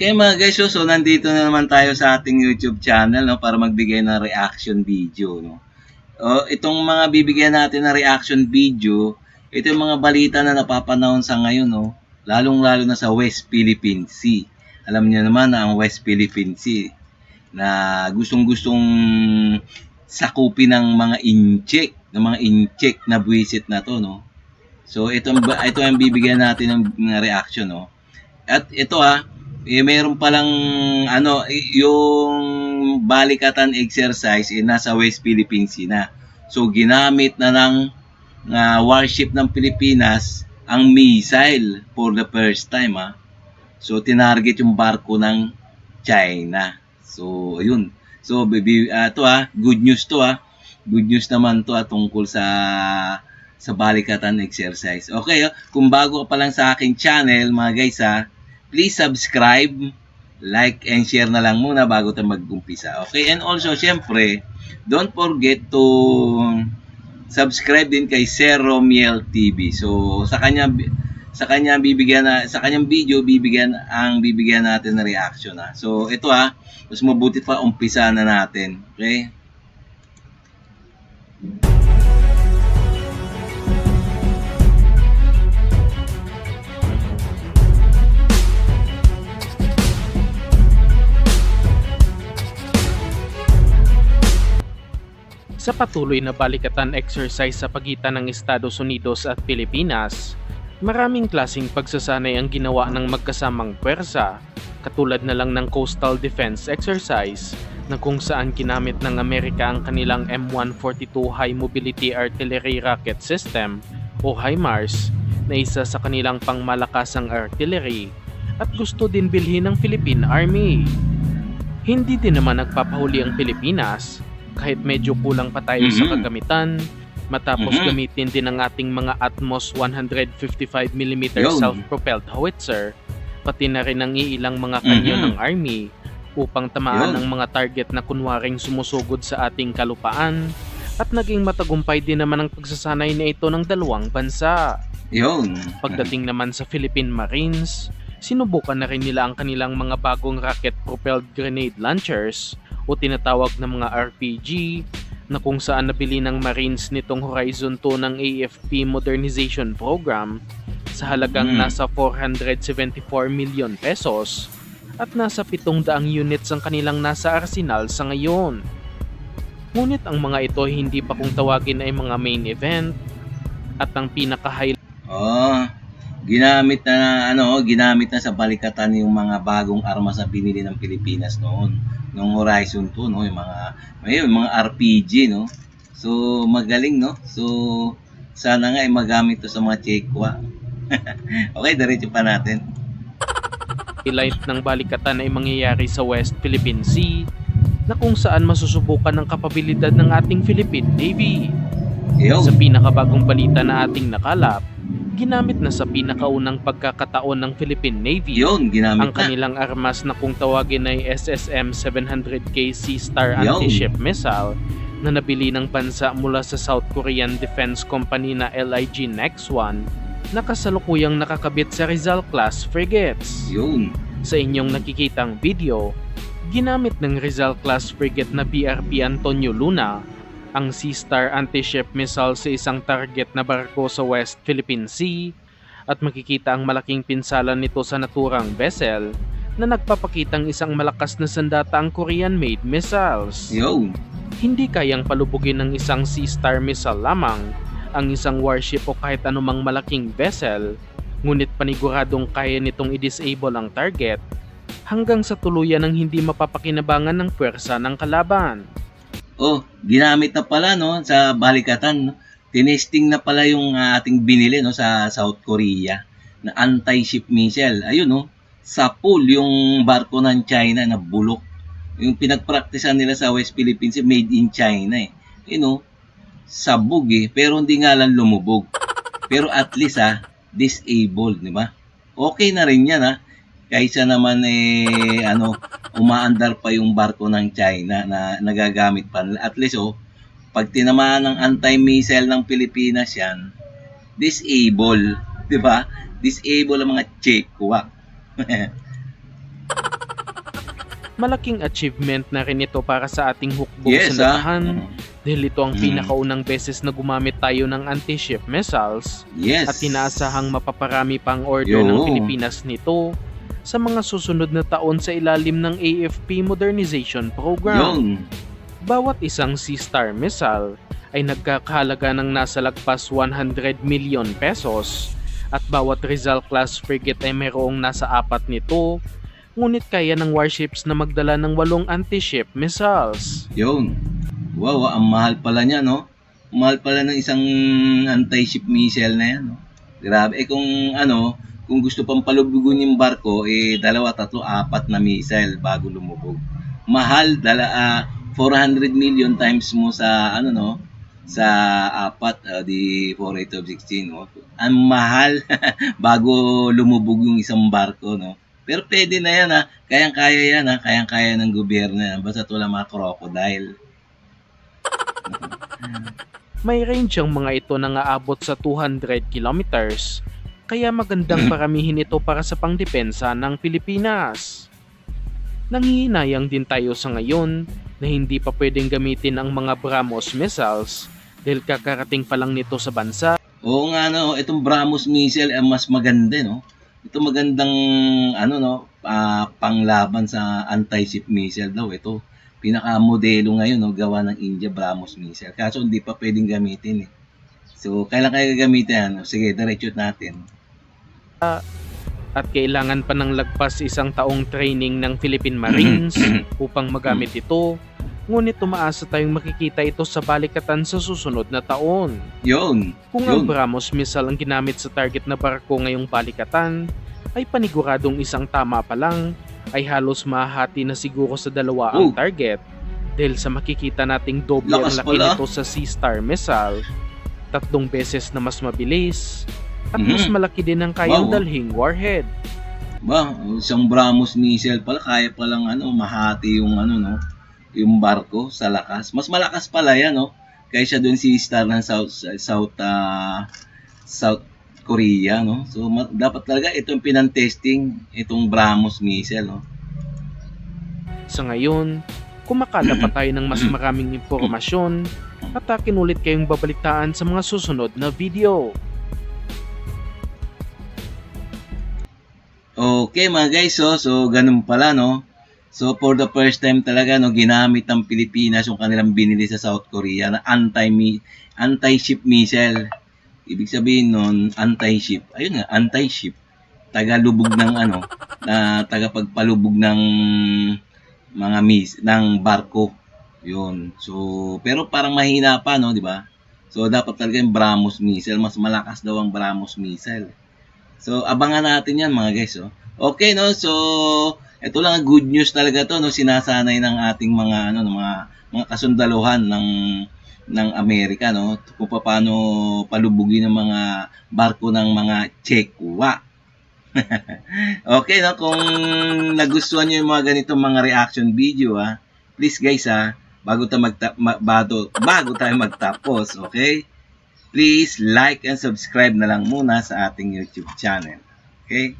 Okay mga guys, so nandito na naman tayo sa ating YouTube channel, no, para magbigay ng reaction video, no. Itong mga bibigyan natin na reaction video, ito yung mga balita na napapanahon sa ngayon, no, lalong-lalo na sa West Philippine Sea. Alam niyo naman na ang West Philippine Sea na gustong-gustong sakupin ng mga incheck na buwisit na to, no. So ito ang bibigyan natin ng reaction, no. At ito meron palang yung balikatan exercise nasa West Philippine Sea na. So ginamit na ng warship ng Pilipinas ang missile for the first time. So tinarget yung barko ng China. So ayun. So good news to. Good news naman to tungkol sa balikatan exercise. Okay, kung bago ka pa lang sa aking channel mga guys please subscribe, like, and share na lang muna bago tayo mag-umpisa. Okay? And also, syempre, don't forget to subscribe din kay Sir Romiel TV. So, sa kanyang video, bibigyan natin ng reaction. So, ito mas mabuti pa umpisa na natin. Okay? Sa patuloy na balikatan exercise sa pagitan ng Estados Unidos at Pilipinas, maraming klaseng pagsasanay ang ginawa ng magkasamang pwersa, katulad na lang ng Coastal Defense Exercise na kung saan ginamit ng Amerika ang kanilang M142 High Mobility Artillery Rocket System o HIMARS na isa sa kanilang pangmalakasang artillery at gusto din bilhin ng Philippine Army. Hindi din naman nagpapahuli ang Pilipinas kahit medyo kulang pa tayo sa kagamitan matapos gamitin din ang ating mga Atmos 155mm self-propelled howitzer pati na rin ang iilang mga kanyo ng Army upang tamaan ang mga target na kunwaring sumusugod sa ating kalupaan at naging matagumpay din naman ang pagsasanay na ito ng dalawang bansa. Pagdating naman sa Philippine Marines, sinubukan na rin nila ang kanilang mga bagong rocket-propelled grenade launchers o tinatawag na mga RPG na kung saan nabili ng Marines nitong Horizon 2 ng AFP Modernization Program sa halagang nasa 474 million pesos at nasa 700 units ang kanilang nasa arsenal sa ngayon. Ngunit ang mga ito hindi pa kung tawagin ay mga main event at ang pinaka-highlight ginamit na sa balikatan yung mga bagong armas na binili ng Pilipinas noong Horizon 2, no, yung mga RPG, no. So magaling, no. So sana nga magamit to sa mga Chekwa. Okay, diretso pa natin. Highlight ng balikatan ay mangyayari sa West Philippine Sea na kung saan masusubukan ang kapabilidad ng ating Philippine Navy. Sa pinakabagong balita na ating nakalap, ginamit na sa pinakaunang pagkakataon ng Philippine Navy ang kanilang armas na kung tawagin ay SSM-700K Sea-Star anti-ship missile na nabili ng bansa mula sa South Korean Defense Company na LIG Nex-1 na kasalukuyang nakakabit sa Rizal-class frigates. Sa inyong nakikitang video, ginamit ng Rizal-class frigate na BRP Antonio Luna ang Sea-Star anti-ship missile sa isang target na barko sa West Philippine Sea at makikita ang malaking pinsalan nito sa naturang vessel na nagpapakitang isang malakas na sandata ang Korean-made missiles. Hindi kayang palubugin ng isang Sea-Star missile lamang ang isang warship o kahit anumang malaking vessel, ngunit paniguradong kaya nitong i-disable ang target hanggang sa tuluyan ng hindi mapapakinabangan ng puwersa ng kalaban. Ginamit na pala, no, sa balikatan, no. Tinesting na pala yung ating binili, no, sa South Korea na anti-ship missile. Ayun, no, sa pool yung barko ng China na bulok. Yung pinagpraktisan nila sa West Philippines, made in China sabog pero hindi nga lang lumubog. Pero at least disabled, di ba? Okay na rin yan kaysa naman umaandar pa yung barko ng China na nagagamit pa. At least pag tinamaan ng anti-missile ng Pilipinas yan, disable, di ba? Disable ang mga Chekwa. Malaking achievement na rin ito para sa ating hukbong Yes, sandahan dahil ito ang Mm. pinakaunang beses na gumamit tayo ng anti-ship missiles Yes. at inaasahang mapaparami pang order ng Yo. Pilipinas nito sa mga susunod na taon sa ilalim ng AFP Modernization Program. Yun. Bawat isang Sea Star missile ay nagkakahalaga ng nasa lagpas 100 million pesos at bawat Rizal class frigate ay mayroong nasa 4 nito, ngunit kaya ng warships na magdala ng 8 anti-ship missiles. Yun. Wow, ang mahal pala niya, no? Mahal pala ng isang anti-ship missile na yan, no? Grabe. Kung gusto pang palubugon yung barko, 2, 3, 4 na missile bago lumubog. Mahal, 400 million times mo sa, sa 4, di 4, 8 of 16, no? Ang mahal bago lumubog yung isang barko, no? Pero pwede na yan, ha? Kayang-kaya yan, ha? Kayang-kaya ng gobyerno yan. Basta wala mga crocodile. May range ang mga ito na aabot sa 200 kilometers, kaya magandang paramihin ito para sa pangdepensa ng Pilipinas. Nanghihinayang din tayo sa ngayon na hindi pa pwedeng gamitin ang mga BrahMos missiles dahil kakarating pa lang nito sa bansa. Oo nga, no? Itong BrahMos missile ay mas maganda, no? Ito magandang, panglaban sa anti-ship missile daw. Ito, pinaka-modelo ngayon, no? Gawa ng India, BrahMos missile. Kaso hindi pa pwedeng gamitin, eh. So, kailan kaya gagamitin? Sige, diretso natin. At kailangan pa ng lagpas 1 taong training ng Philippine Marines upang magamit ito, ngunit tumaasa tayong makikita ito sa balikatan sa susunod na taon. Yun. Kung ang BrahMos missile ang ginamit sa target na barko ngayong balikatan, ay paniguradong isang tama pa lang, ay halos mahati na siguro sa 2 ang target. Dahil sa makikita nating doble ang Lakas laki pala. nito sa Sea Star missile, 3 beses na mas mabilis, at mas malaki din ang kayang Wow. dalhing warhead. Ba, isang BrahMos missile pala, kaya palang mahati yung yung barko sa lakas. Mas malakas pala yan, no? Kaysa doon si Star ng South Korea, no? So dapat talaga itong pinantesting itong BrahMos missile, no? Sa ngayon, kumakala pa tayo ng mas maraming impormasyon at akin ulit kayong babalitaan sa mga susunod na video. Okay mga guys, so ganun pala, no? So for the first time talaga, no, ginamit ng Pilipinas yung kanilang binili sa South Korea na anti-ship missile. Ibig sabihin nun, anti-ship. Ayun nga, anti-ship. Tagalubog ng na tagapagpalubog ng mga ng barko. Yun. So, pero parang mahina pa, no, di ba? So dapat talaga yung BrahMos missile, mas malakas daw ang BrahMos missile. So, abangan natin yan mga guys. Okay, no? So, ito lang ang good news talaga to, no? Sinasanay ng ating mga mga kasundaluhan ng Amerika, no? Kung paano palubugin ng mga barko ng mga Chekwa. Okay, no? Kung nagustuhan niyo yung mga ganitong mga reaction video, please guys, bago tayo magtapos, okay? Please like and subscribe na lang muna sa ating YouTube channel. Okay?